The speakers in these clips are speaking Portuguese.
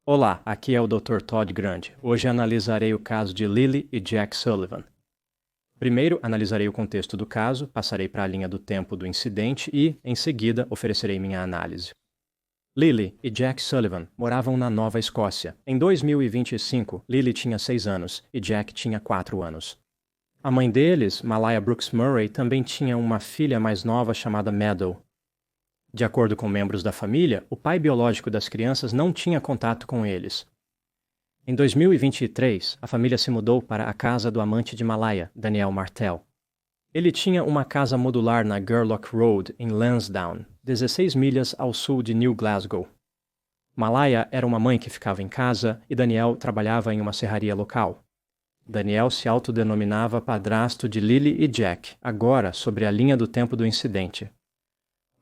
Olá, aqui é o Dr. Todd Grande. Hoje analisarei o caso de Lily e Jack Sullivan. Primeiro, analisarei o contexto do caso, passarei para a linha do tempo do incidente e, em seguida, oferecerei minha análise. Lily e Jack Sullivan moravam na Nova Escócia. Em 2025, Lily tinha 6 anos e Jack tinha 4 anos. A mãe deles, Malaya Brooks Murray, também tinha uma filha mais nova chamada Meadow. De acordo com membros da família, o pai biológico das crianças não tinha contato com eles. Em 2023, a família se mudou para a casa do amante de Malaya, Daniel Martel. Ele tinha uma casa modular na Gerlock Road, em Lansdowne, 16 milhas ao sul de New Glasgow. Malaya era uma mãe que ficava em casa e Daniel trabalhava em uma serraria local. Daniel se autodenominava padrasto de Lily e Jack, agora sobre a linha do tempo do incidente.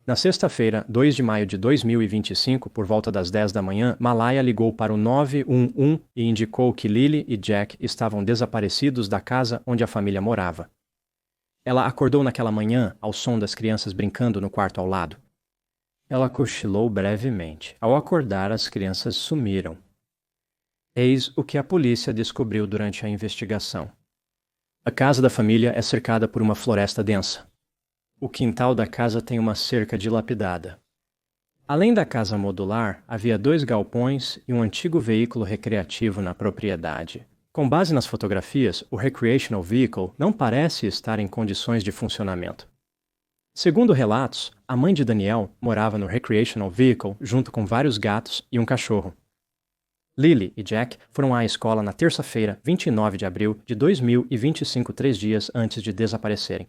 Na sexta-feira, 2 de maio de 2025, por volta das 10 da manhã, Malaya ligou para o 911 e indicou que Lily e Jack estavam desaparecidos da casa onde a família morava. Ela acordou naquela manhã ao som das crianças brincando no quarto ao lado. Ela cochilou brevemente. Ao acordar, as crianças sumiram. Eis o que a polícia descobriu durante a investigação. A casa da família é cercada por uma floresta densa. O quintal da casa tem uma cerca dilapidada. Além da casa modular, havia 2 galpões e um antigo veículo recreativo na propriedade. Com base nas fotografias, o recreational vehicle não parece estar em condições de funcionamento. Segundo relatos, a mãe de Daniel morava no recreational vehicle junto com vários gatos e um cachorro. Lily e Jack foram à escola na terça-feira, 29 de abril de 2025, 3 dias antes de desaparecerem.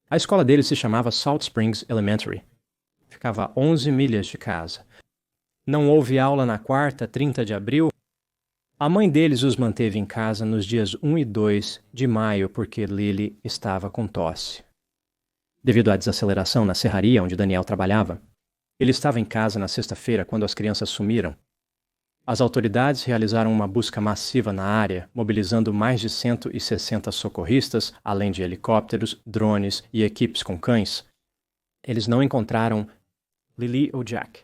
A escola deles se chamava Salt Springs Elementary. Ficava a 11 milhas de casa. Não houve aula na quarta, 30 de abril. A mãe deles os manteve em casa nos dias 1 e 2 de maio porque Lily estava com tosse. Devido à desaceleração na serraria onde Daniel trabalhava, ele estava em casa na sexta-feira quando as crianças sumiram. As autoridades realizaram uma busca massiva na área, mobilizando mais de 160 socorristas, além de helicópteros, drones e equipes com cães. Eles não encontraram Lily ou Jack.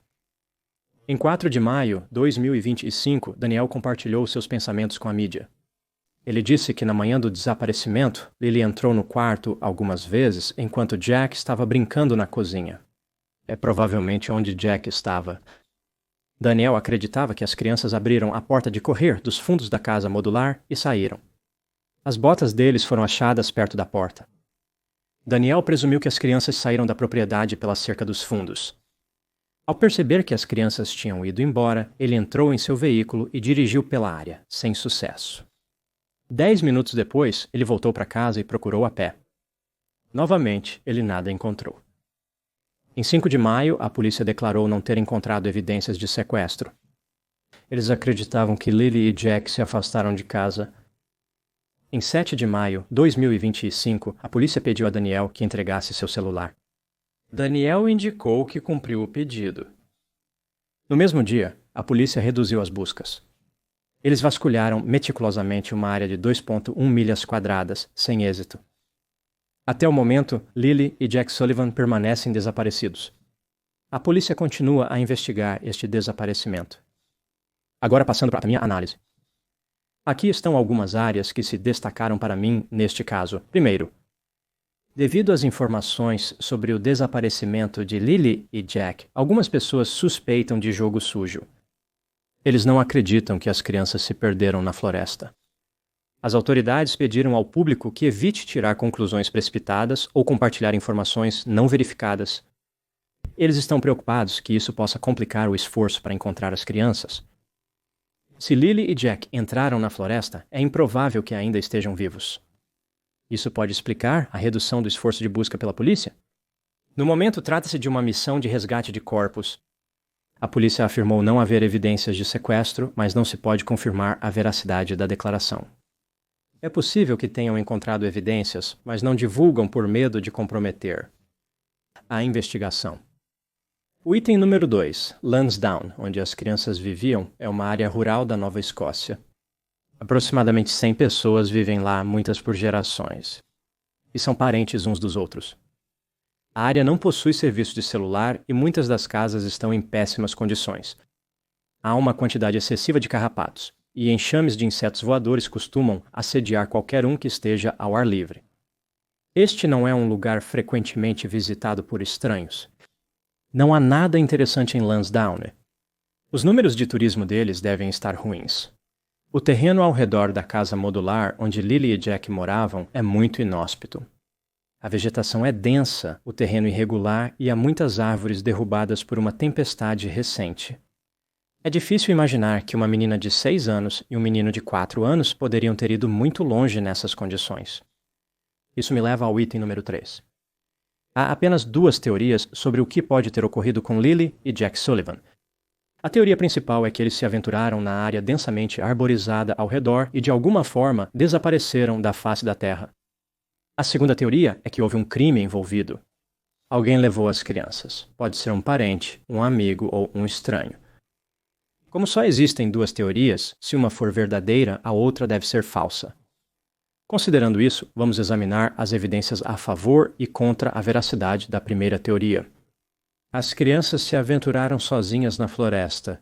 Em 4 de maio de 2025, Daniel compartilhou seus pensamentos com a mídia. Ele disse que na manhã do desaparecimento, Lily entrou no quarto algumas vezes enquanto Jack estava brincando na cozinha. É provavelmente onde Jack estava. Daniel acreditava que as crianças abriram a porta de correr dos fundos da casa modular e saíram. As botas deles foram achadas perto da porta. Daniel presumiu que as crianças saíram da propriedade pela cerca dos fundos. Ao perceber que as crianças tinham ido embora, ele entrou em seu veículo e dirigiu pela área, sem sucesso. 10 minutos depois, ele voltou para casa e procurou a pé. Novamente, ele nada encontrou. Em 5 de maio, a polícia declarou não ter encontrado evidências de sequestro. Eles acreditavam que Lily e Jack se afastaram de casa. Em 7 de maio de 2025, a polícia pediu a Daniel que entregasse seu celular. Daniel indicou que cumpriu o pedido. No mesmo dia, a polícia reduziu as buscas. Eles vasculharam meticulosamente uma área de 2,1 milhas quadradas, sem êxito. Até o momento, Lily e Jack Sullivan permanecem desaparecidos. A polícia continua a investigar este desaparecimento. Agora passando para a minha análise. Aqui estão algumas áreas que se destacaram para mim neste caso. Primeiro, devido às informações sobre o desaparecimento de Lily e Jack, algumas pessoas suspeitam de jogo sujo. Eles não acreditam que as crianças se perderam na floresta. As autoridades pediram ao público que evite tirar conclusões precipitadas ou compartilhar informações não verificadas. Eles estão preocupados que isso possa complicar o esforço para encontrar as crianças. Se Lily e Jack entraram na floresta, é improvável que ainda estejam vivos. Isso pode explicar a redução do esforço de busca pela polícia? No momento, trata-se de uma missão de resgate de corpos. A polícia afirmou não haver evidências de sequestro, mas não se pode confirmar a veracidade da declaração. É possível que tenham encontrado evidências, mas não divulgam por medo de comprometer a investigação. O item número 2, Lansdowne, onde as crianças viviam, é uma área rural da Nova Escócia. Aproximadamente 100 pessoas vivem lá, muitas por gerações. E são parentes uns dos outros. A área não possui serviço de celular e muitas das casas estão em péssimas condições. Há uma quantidade excessiva de carrapatos, e enxames de insetos voadores costumam assediar qualquer um que esteja ao ar livre. Este não é um lugar frequentemente visitado por estranhos. Não há nada interessante em Lansdowne. Os números de turismo deles devem estar ruins. O terreno ao redor da casa modular onde Lily e Jack moravam é muito inóspito. A vegetação é densa, o terreno irregular e há muitas árvores derrubadas por uma tempestade recente. É difícil imaginar que uma menina de 6 anos e um menino de 4 anos poderiam ter ido muito longe nessas condições. Isso me leva ao item número 3. Há apenas 2 teorias sobre o que pode ter ocorrido com Lily e Jack Sullivan. A teoria principal é que eles se aventuraram na área densamente arborizada ao redor e, de alguma forma, desapareceram da face da Terra. A segunda teoria é que houve um crime envolvido. Alguém levou as crianças. Pode ser um parente, um amigo ou um estranho. Como só existem 2 teorias, se uma for verdadeira, a outra deve ser falsa. Considerando isso, vamos examinar as evidências a favor e contra a veracidade da primeira teoria. As crianças se aventuraram sozinhas na floresta.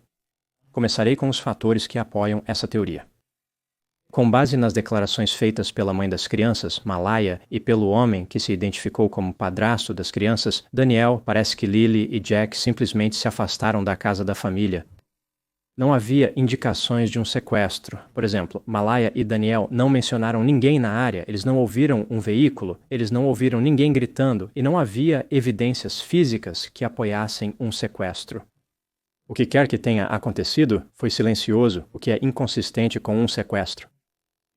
Começarei com os fatores que apoiam essa teoria. Com base nas declarações feitas pela mãe das crianças, Malaya, e pelo homem que se identificou como padrasto das crianças, Daniel, parece que Lily e Jack simplesmente se afastaram da casa da família. Não havia indicações de um sequestro. Por exemplo, Malaya e Daniel não mencionaram ninguém na área, eles não ouviram um veículo, eles não ouviram ninguém gritando e não havia evidências físicas que apoiassem um sequestro. O que quer que tenha acontecido foi silencioso, o que é inconsistente com um sequestro.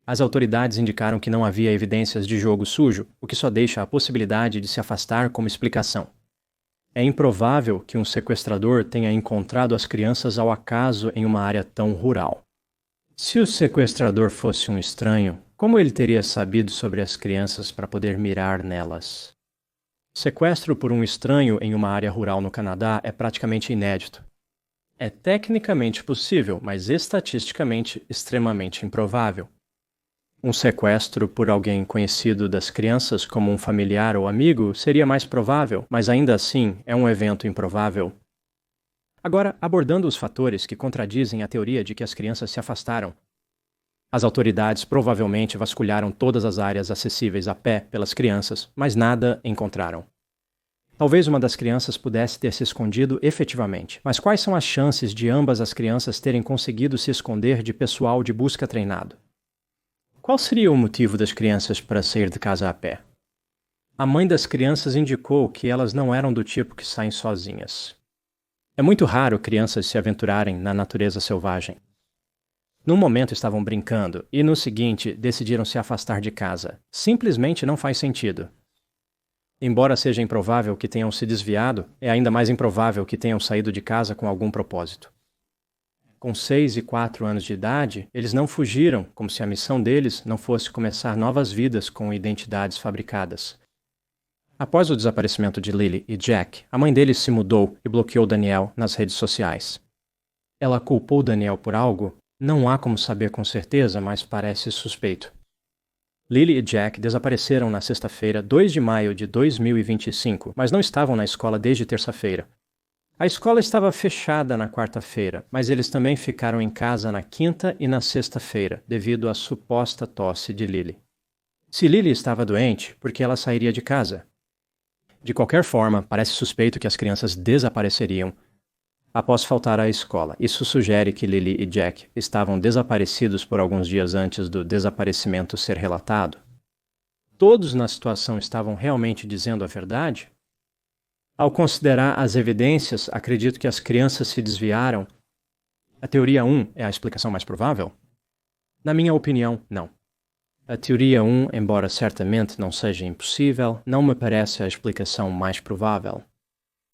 As autoridades indicaram que não havia evidências de jogo sujo, o que só deixa a possibilidade de se afastar como explicação. É improvável que um sequestrador tenha encontrado as crianças ao acaso em uma área tão rural. Se o sequestrador fosse um estranho, como ele teria sabido sobre as crianças para poder mirar nelas? Sequestro por um estranho em uma área rural no Canadá é praticamente inédito. É tecnicamente possível, mas estatisticamente extremamente improvável. Um sequestro por alguém conhecido das crianças como um familiar ou amigo seria mais provável, mas ainda assim é um evento improvável. Agora, abordando os fatores que contradizem a teoria de que as crianças se afastaram. As autoridades provavelmente vasculharam todas as áreas acessíveis a pé pelas crianças, mas nada encontraram. Talvez uma das crianças pudesse ter se escondido efetivamente, mas quais são as chances de ambas as crianças terem conseguido se esconder de pessoal de busca treinado? Qual seria o motivo das crianças para sair de casa a pé? A mãe das crianças indicou que elas não eram do tipo que saem sozinhas. É muito raro crianças se aventurarem na natureza selvagem. Num momento estavam brincando e no seguinte decidiram se afastar de casa. Simplesmente não faz sentido. Embora seja improvável que tenham se desviado, é ainda mais improvável que tenham saído de casa com algum propósito. Com 6 e 4 anos de idade, eles não fugiram, como se a missão deles não fosse começar novas vidas com identidades fabricadas. Após o desaparecimento de Lily e Jack, a mãe deles se mudou e bloqueou Daniel nas redes sociais. Ela culpou Daniel por algo? Não há como saber com certeza, mas parece suspeito. Lily e Jack desapareceram na sexta-feira, 2 de maio de 2025, mas não estavam na escola desde terça-feira. A escola estava fechada na quarta-feira, mas eles também ficaram em casa na quinta e na sexta-feira, devido à suposta tosse de Lily. Se Lily estava doente, por que ela sairia de casa? De qualquer forma, parece suspeito que as crianças desapareceriam após faltar à escola. Isso sugere que Lily e Jack estavam desaparecidos por alguns dias antes do desaparecimento ser relatado. Todos na situação estavam realmente dizendo a verdade? Ao considerar as evidências, acredito que as crianças se desviaram. A teoria 1 é a explicação mais provável? Na minha opinião, não. A teoria 1, embora certamente não seja impossível, não me parece a explicação mais provável.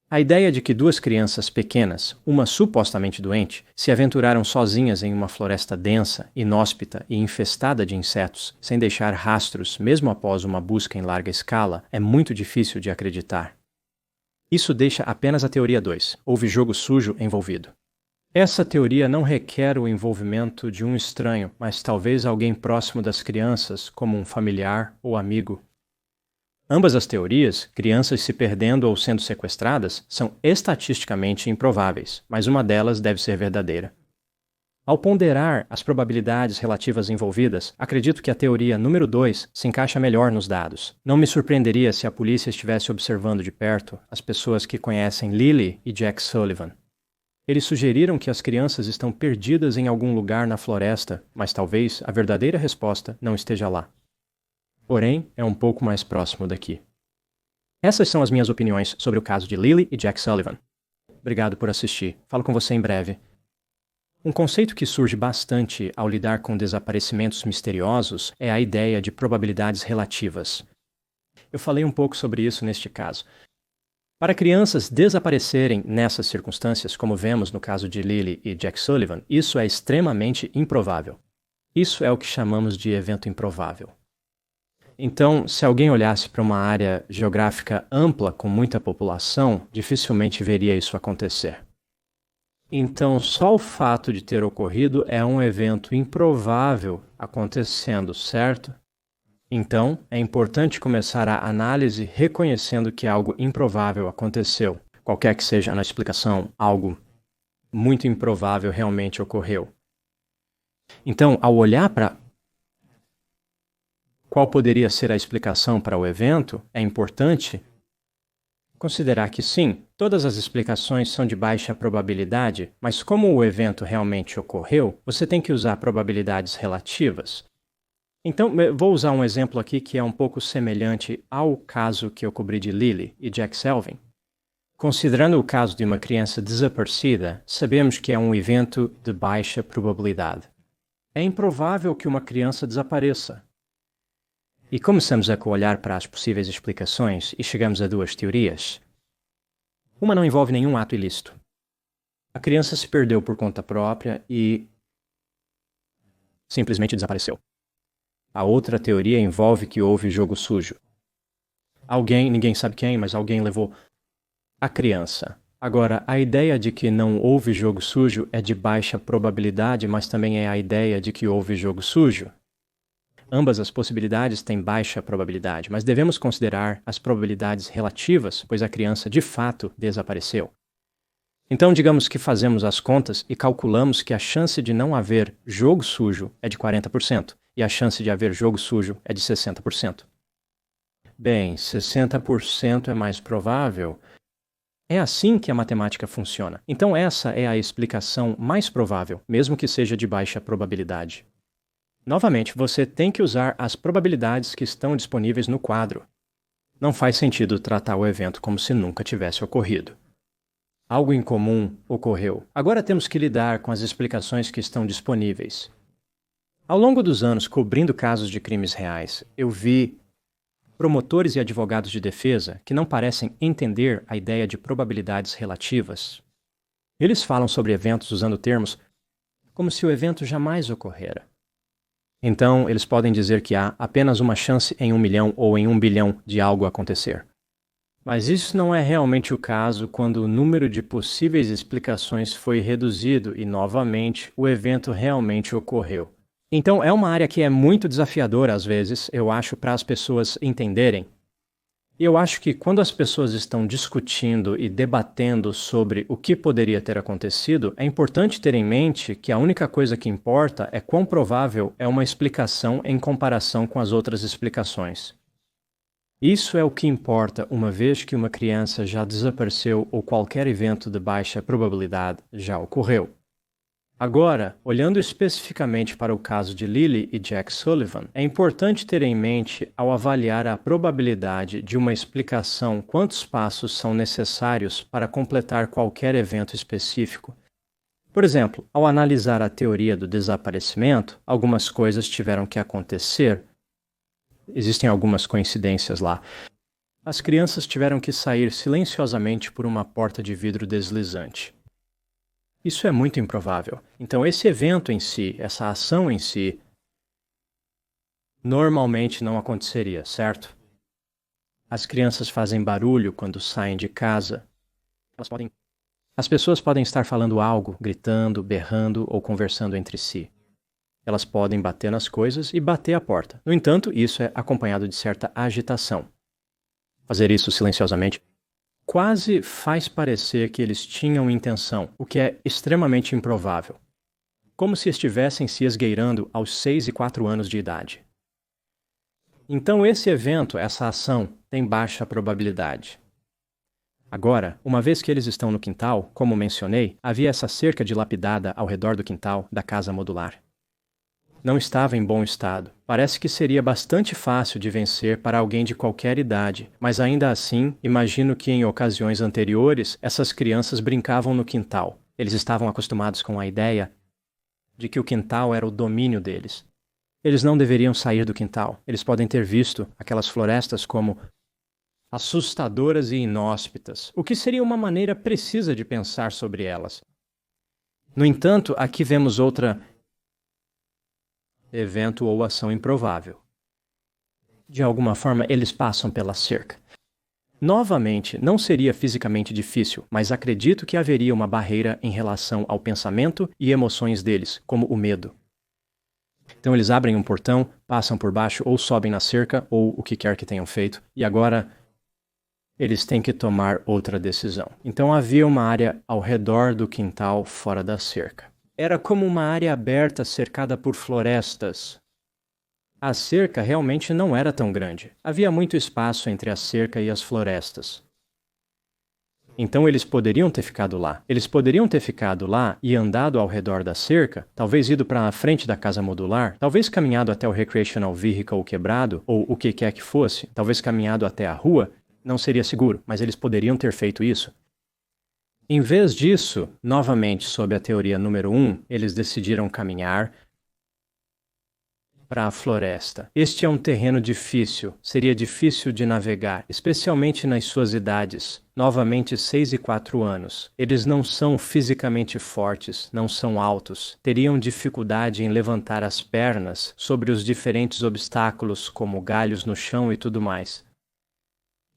A ideia de que 2 crianças pequenas, uma supostamente doente, se aventuraram sozinhas em uma floresta densa, inóspita e infestada de insetos, sem deixar rastros mesmo após uma busca em larga escala, é muito difícil de acreditar. Isso deixa apenas a teoria 2. Houve jogo sujo envolvido. Essa teoria não requer o envolvimento de um estranho, mas talvez alguém próximo das crianças, como um familiar ou amigo. Ambas as teorias, crianças se perdendo ou sendo sequestradas, são estatisticamente improváveis, mas uma delas deve ser verdadeira. Ao ponderar as probabilidades relativas envolvidas, acredito que a teoria número 2 se encaixa melhor nos dados. Não me surpreenderia se a polícia estivesse observando de perto as pessoas que conhecem Lily e Jack Sullivan. Eles sugeriram que as crianças estão perdidas em algum lugar na floresta, mas talvez a verdadeira resposta não esteja lá. Porém, é um pouco mais próximo daqui. Essas são as minhas opiniões sobre o caso de Lily e Jack Sullivan. Obrigado por assistir. Falo com você em breve. Um conceito que surge bastante ao lidar com desaparecimentos misteriosos é a ideia de probabilidades relativas. Eu falei um pouco sobre isso neste caso. Para crianças desaparecerem nessas circunstâncias, como vemos no caso de Lily e Jack Sullivan, isso é extremamente improvável. Isso é o que chamamos de evento improvável. Então, se alguém olhasse para uma área geográfica ampla com muita população, dificilmente veria isso acontecer. Então, só o fato de ter ocorrido é um evento improvável acontecendo, certo? Então, é importante começar a análise reconhecendo que algo improvável aconteceu. Qualquer que seja a explicação, algo muito improvável realmente ocorreu. Então, ao olhar para qual poderia ser a explicação para o evento, é importante considerar que sim, todas as explicações são de baixa probabilidade, mas como o evento realmente ocorreu, você tem que usar probabilidades relativas. Então, vou usar um exemplo aqui que é um pouco semelhante ao caso que eu cobri de Lily e Jack Sullivan. Considerando o caso de uma criança desaparecida, sabemos que é um evento de baixa probabilidade. É improvável que uma criança desapareça. E começamos a olhar para as possíveis explicações e chegamos a duas teorias. Uma não envolve nenhum ato ilícito. A criança se perdeu por conta própria e simplesmente desapareceu. A outra teoria envolve que houve jogo sujo. Alguém, ninguém sabe quem, mas alguém levou a criança. Agora, a ideia de que não houve jogo sujo é de baixa probabilidade, mas também é a ideia de que houve jogo sujo. Ambas as possibilidades têm baixa probabilidade, mas devemos considerar as probabilidades relativas, pois a criança de fato desapareceu. Então, digamos que fazemos as contas e calculamos que a chance de não haver jogo sujo é de 40% e a chance de haver jogo sujo é de 60%. Bem, 60% é mais provável. É assim que a matemática funciona. Então, essa é a explicação mais provável, mesmo que seja de baixa probabilidade. Novamente, você tem que usar as probabilidades que estão disponíveis no quadro. Não faz sentido tratar o evento como se nunca tivesse ocorrido. Algo incomum ocorreu. Agora temos que lidar com as explicações que estão disponíveis. Ao longo dos anos cobrindo casos de crimes reais, eu vi promotores e advogados de defesa que não parecem entender a ideia de probabilidades relativas. Eles falam sobre eventos usando termos como se o evento jamais ocorrera. Então, eles podem dizer que há apenas uma chance em 1 milhão ou em 1 bilhão de algo acontecer. Mas isso não é realmente o caso quando o número de possíveis explicações foi reduzido e, novamente, o evento realmente ocorreu. Então, é uma área que é muito desafiadora às vezes, eu acho, para as pessoas entenderem. E eu acho que quando as pessoas estão discutindo e debatendo sobre o que poderia ter acontecido, é importante ter em mente que a única coisa que importa é quão provável é uma explicação em comparação com as outras explicações. Isso é o que importa uma vez que uma criança já desapareceu ou qualquer evento de baixa probabilidade já ocorreu. Agora, olhando especificamente para o caso de Lily e Jack Sullivan, é importante ter em mente, ao avaliar a probabilidade de uma explicação, quantos passos são necessários para completar qualquer evento específico. Por exemplo, ao analisar a teoria do desaparecimento, algumas coisas tiveram que acontecer. Existem algumas coincidências lá. As crianças tiveram que sair silenciosamente por uma porta de vidro deslizante. Isso é muito improvável. Então, esse evento em si, essa ação em si, normalmente não aconteceria, certo? As crianças fazem barulho quando saem de casa. As pessoas podem estar falando algo, gritando, berrando ou conversando entre si. Elas podem bater nas coisas e bater a porta. No entanto, isso é acompanhado de certa agitação. Fazer isso silenciosamente quase faz parecer que eles tinham intenção, o que é extremamente improvável. como se estivessem se esgueirando aos 6 e 4 anos de idade. Então esse evento, essa ação, tem baixa probabilidade. Agora, uma vez que eles estão no quintal, como mencionei, havia essa cerca dilapidada ao redor do quintal da casa modular. Não estava em bom estado. Parece que seria bastante fácil de vencer para alguém de qualquer idade, mas ainda assim, imagino que em ocasiões anteriores, essas crianças brincavam no quintal. Eles estavam acostumados com a ideia de que o quintal era o domínio deles. Eles não deveriam sair do quintal. Eles podem ter visto aquelas florestas como assustadoras e inóspitas, o que seria uma maneira precisa de pensar sobre elas. No entanto, aqui vemos outra evento ou ação improvável. De alguma forma, eles passam pela cerca. Novamente, não seria fisicamente difícil, mas acredito que haveria uma barreira em relação ao pensamento e emoções deles, como o medo. Então eles abrem um portão, passam por baixo ou sobem na cerca, ou o que quer que tenham feito, e agora eles têm que tomar outra decisão. Então havia uma área ao redor do quintal fora da cerca. Era como uma área aberta cercada por florestas. A cerca realmente não era tão grande. Havia muito espaço entre a cerca e as florestas. Então eles poderiam ter ficado lá. Eles poderiam ter ficado lá e andado ao redor da cerca, talvez ido para a frente da casa modular, talvez caminhado até o recreational vehicle quebrado, ou o que quer que fosse, talvez caminhado até a rua. Não seria seguro, mas eles poderiam ter feito isso. Em vez disso, novamente sob a teoria número 1, eles decidiram caminhar para a floresta. Este é um terreno difícil, seria difícil de navegar, especialmente nas suas idades, novamente 6 e 4 anos. Eles não são fisicamente fortes, não são altos, teriam dificuldade em levantar as pernas sobre os diferentes obstáculos, como galhos no chão e tudo mais.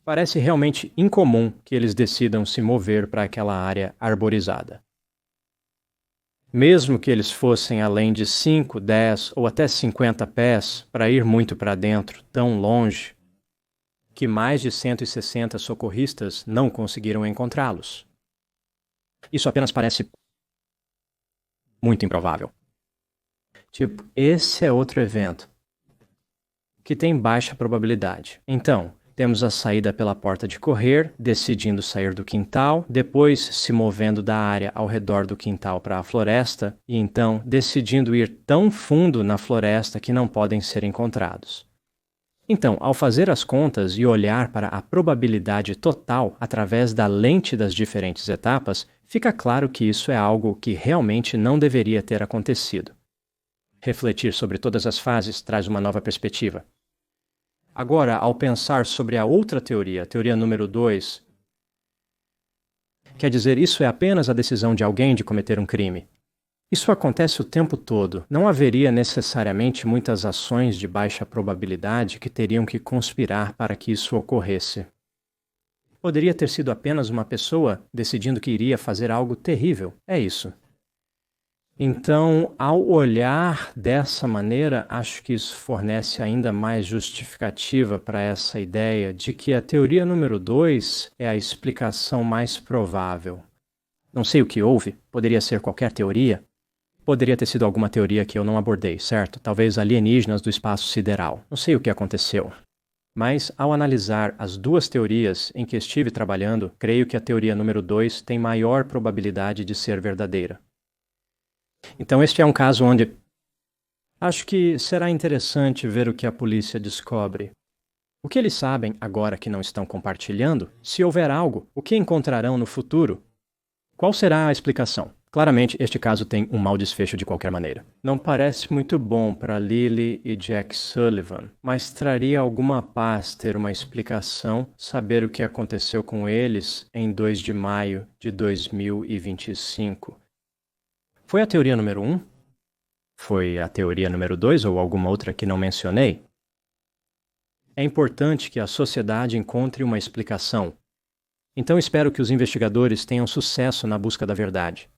Parece realmente incomum que eles decidam se mover para aquela área arborizada. Mesmo que eles fossem além de 5, 10 ou até 50 pés para ir muito para dentro, tão longe, que mais de 160 socorristas não conseguiram encontrá-los. Isso apenas parece muito improvável. Tipo, esse é outro evento que tem baixa probabilidade. Então, temos a saída pela porta de correr, decidindo sair do quintal, depois se movendo da área ao redor do quintal para a floresta e então decidindo ir tão fundo na floresta que não podem ser encontrados. Então, ao fazer as contas e olhar para a probabilidade total através da lente das diferentes etapas, fica claro que isso é algo que realmente não deveria ter acontecido. Refletir sobre todas as fases traz uma nova perspectiva. Agora, ao pensar sobre a outra teoria, a teoria número 2, quer dizer, isso é apenas a decisão de alguém de cometer um crime. Isso acontece o tempo todo. Não haveria necessariamente muitas ações de baixa probabilidade que teriam que conspirar para que isso ocorresse. Poderia ter sido apenas uma pessoa decidindo que iria fazer algo terrível. É isso. Então, ao olhar dessa maneira, acho que isso fornece ainda mais justificativa para essa ideia de que a teoria número 2 é a explicação mais provável. Não sei o que houve, poderia ser qualquer teoria. Poderia ter sido alguma teoria que eu não abordei, certo? Talvez alienígenas do espaço sideral. Não sei o que aconteceu. Mas, ao analisar as duas teorias em que estive trabalhando, creio que a teoria número 2 tem maior probabilidade de ser verdadeira. Então este é um caso onde acho que será interessante ver o que a polícia descobre. O que eles sabem, agora que não estão compartilhando? Se houver algo, o que encontrarão no futuro? Qual será a explicação? Claramente, este caso tem um mau desfecho de qualquer maneira. Não parece muito bom para Lily e Jack Sullivan, mas traria alguma paz ter uma explicação, saber o que aconteceu com eles em 2 de maio de 2025. Foi a teoria número 1? Foi a teoria número 2 ou alguma outra que não mencionei? É importante que a sociedade encontre uma explicação. Então espero que os investigadores tenham sucesso na busca da verdade.